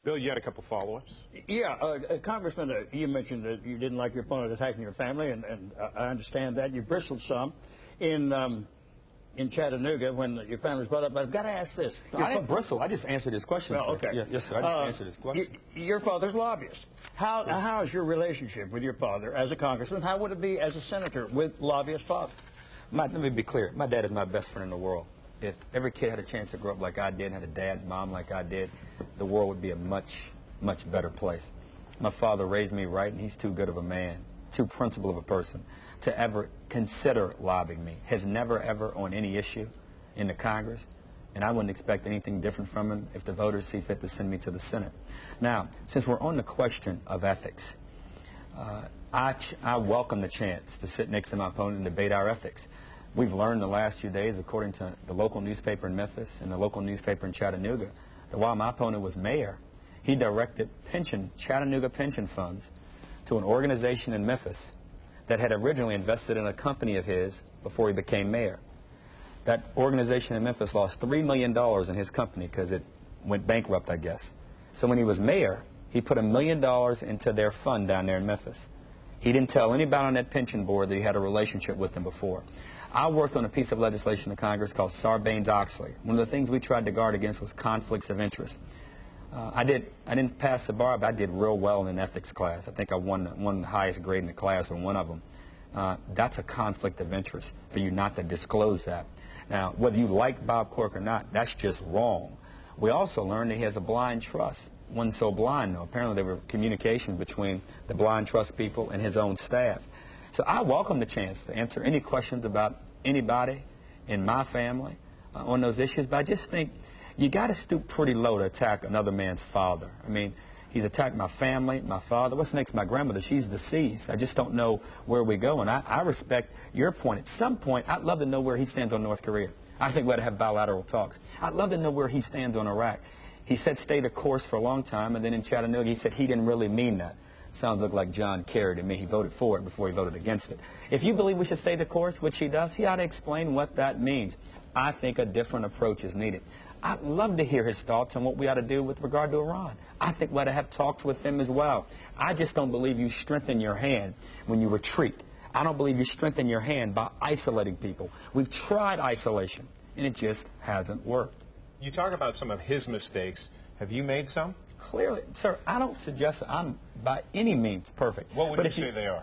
Bill, you had a couple follow-ups. Yeah, Congressman, you mentioned that you didn't like your opponent attacking your family, and I understand that. You bristled some in Chattanooga when your family was brought up. But I've got to ask this. I didn't bristle. I just answered his question. Well, okay. Yeah, yes, sir. I just answered his question. Your father's lobbyist. How is your relationship with your father as a congressman? How would it be as a senator with lobbyist father? Let me be clear. My dad is my best friend in the world. If every kid had a chance to grow up like I did, had a dad and mom like I did, the world would be a much, much better place. My father raised me right, and he's too good of a man, too principled of a person to ever consider lobbying me. Has never, ever on any issue in the Congress, and I wouldn't expect anything different from him if the voters see fit to send me to the Senate. Now, since we're on the question of ethics, I welcome the chance to sit next to my opponent and debate our ethics. We've learned the last few days, according to the local newspaper in Memphis and the local newspaper in Chattanooga, that while my opponent was mayor, he directed Chattanooga pension funds to an organization in Memphis that had originally invested in a company of his before he became mayor. That organization in Memphis lost $3 million in his company because it went bankrupt, I guess. So when he was mayor, he put $1 million into their fund down there in Memphis. He didn't tell anybody on that pension board that he had a relationship with them before. I worked on a piece of legislation in Congress called Sarbanes-Oxley. One of the things we tried to guard against was conflicts of interest. I didn't pass the bar, but I did real well in an ethics class. I think I won the highest grade in the class on one of them. That's a conflict of interest for you not to disclose that. Now, whether you like Bob Corker or not, that's just wrong. We also learned that he has a blind trust. Wasn't so blind, though. Apparently there were communications between the blind trust people and his own staff. So I welcome the chance to answer any questions about anybody in my family on those issues, but I just think you got to stoop pretty low to attack another man's father. I mean, he's attacked my family, my father. What's next? My grandmother. She's deceased. I just don't know where we go, and I respect your point. At some point, I'd love to know where he stands on North Korea. I think we ought to have bilateral talks. I'd love to know where he stands on Iraq. He said stay the course for a long time, and then in Chattanooga he said he didn't really mean that. Sounds like John Kerry to me. He voted for it before he voted against it. If you believe we should stay the course, which he does, he ought to explain what that means. I think a different approach is needed. I'd love to hear his thoughts on what we ought to do with regard to Iran. I think we ought to have talks with him as well. I just don't believe you strengthen your hand when you retreat. I don't believe you strengthen your hand by isolating people. We've tried isolation, and it just hasn't worked. You talk about some of his mistakes. Have you made some? Clearly, sir, I don't suggest I'm by any means perfect. What would you say they are?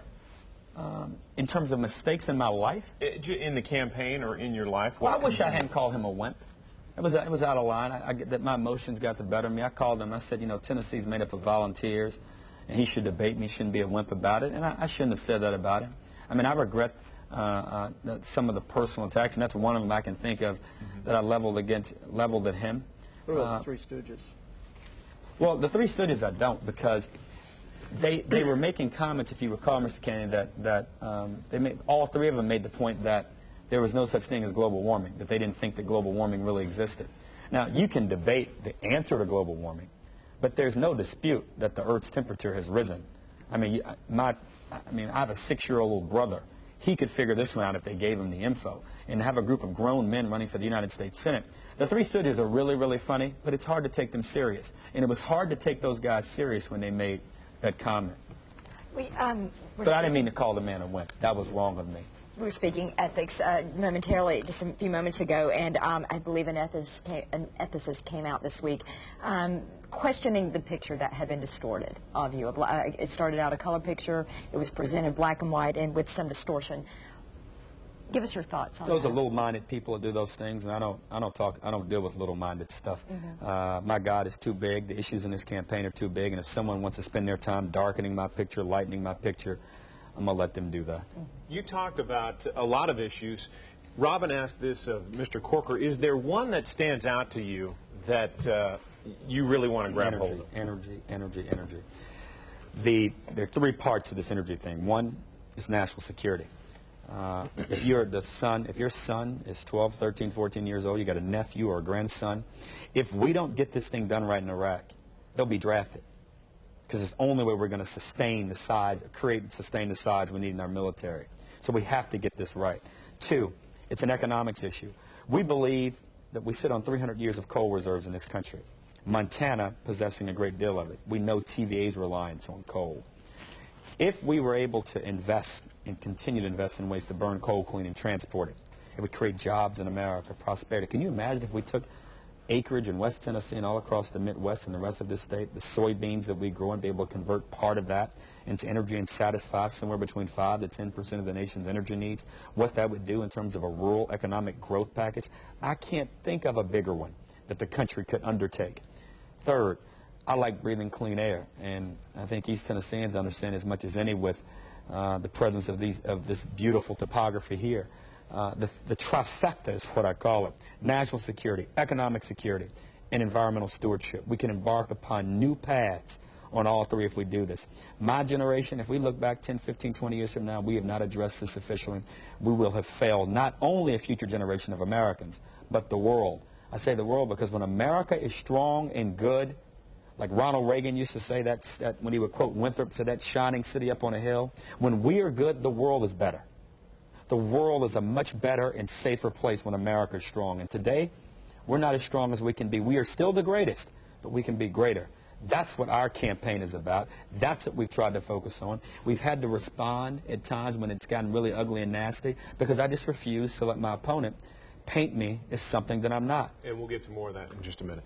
In terms of mistakes in my life? In the campaign or in your life? Well, I wish I hadn't called him a wimp. It was out of line. I get that my emotions got the better of me. I called him. I said, you know, Tennessee's made up of volunteers, and he should debate me. He shouldn't be a wimp about it. And I shouldn't have said that about him. I mean, I regret some of the personal attacks, and that's one of them I can think of that I leveled at him. What about the Three Stooges? Well, the Three Stooges I don't, because they were making comments, if you recall, Mr. Kennedy, that all three of them made the point that there was no such thing as global warming, that they didn't think that global warming really existed. Now, you can debate the answer to global warming, but there's no dispute that the Earth's temperature has risen. I mean, I have a 6-year-old brother. He could figure this one out if they gave him the info. And have a group of grown men running for the United States Senate. The Three Stooges are really, really funny, but it's hard to take them serious. And it was hard to take those guys serious when they made that comment. But I didn't mean to call the man a wimp. That was wrong of me. We were speaking ethics momentarily just a few moments ago, and I believe an ethicist came out this week questioning the picture that had been distorted of you. It started out a color picture. It was presented black and white and with some distortion. Give us your thoughts on that. Those are little-minded people who do those things, and I don't deal with little-minded stuff. My God is too big. The issues in this campaign are too big, and if someone wants to spend their time darkening my picture, lightening my picture, I'm going to let them do that. You talked about a lot of issues. Robin asked this of Mr. Corker. Is there one that stands out to you that you really want to grab hold of? Energy. There are three parts to this energy thing. One is national security. If your son is 12, 13, 14 years old, you got a nephew or a grandson, if we don't get this thing done right in Iraq, they'll be drafted. Because it's the only way we're going to sustain the size we need in our military. So we have to get this right. Two, it's an economics issue. We believe that we sit on 300 years of coal reserves in this country. Montana possessing a great deal of it. We know TVA's reliance on coal. If we were able to invest and continue to invest in ways to burn coal clean and transport it, it would create jobs in America, prosperity. Can you imagine if we took acreage in West Tennessee and all across the Midwest and the rest of this state, the soybeans that we grow, and be able to convert part of that into energy and satisfy somewhere between 5 to 10% of the nation's energy needs, what that would do in terms of a rural economic growth package? I can't think of a bigger one that the country could undertake. Third, I like breathing clean air, and I think East Tennesseans understand as much as any with the presence of this beautiful topography here. The trifecta is what I call it: national security, economic security, and environmental stewardship. We can embark upon new paths on all three if we do this. My generation, if we look back 10, 15, 20 years from now, we have not addressed this sufficiently. We will have failed not only a future generation of Americans, but the world. I say the world because when America is strong and good, like Ronald Reagan used to say that when he would quote Winthrop to that shining city up on a hill, when we are good, the world is better. The world is a much better and safer place when America is strong. And today, we're not as strong as we can be. We are still the greatest, but we can be greater. That's what our campaign is about. That's what we've tried to focus on. We've had to respond at times when it's gotten really ugly and nasty because I just refuse to let my opponent paint me as something that I'm not. And we'll get to more of that in just a minute.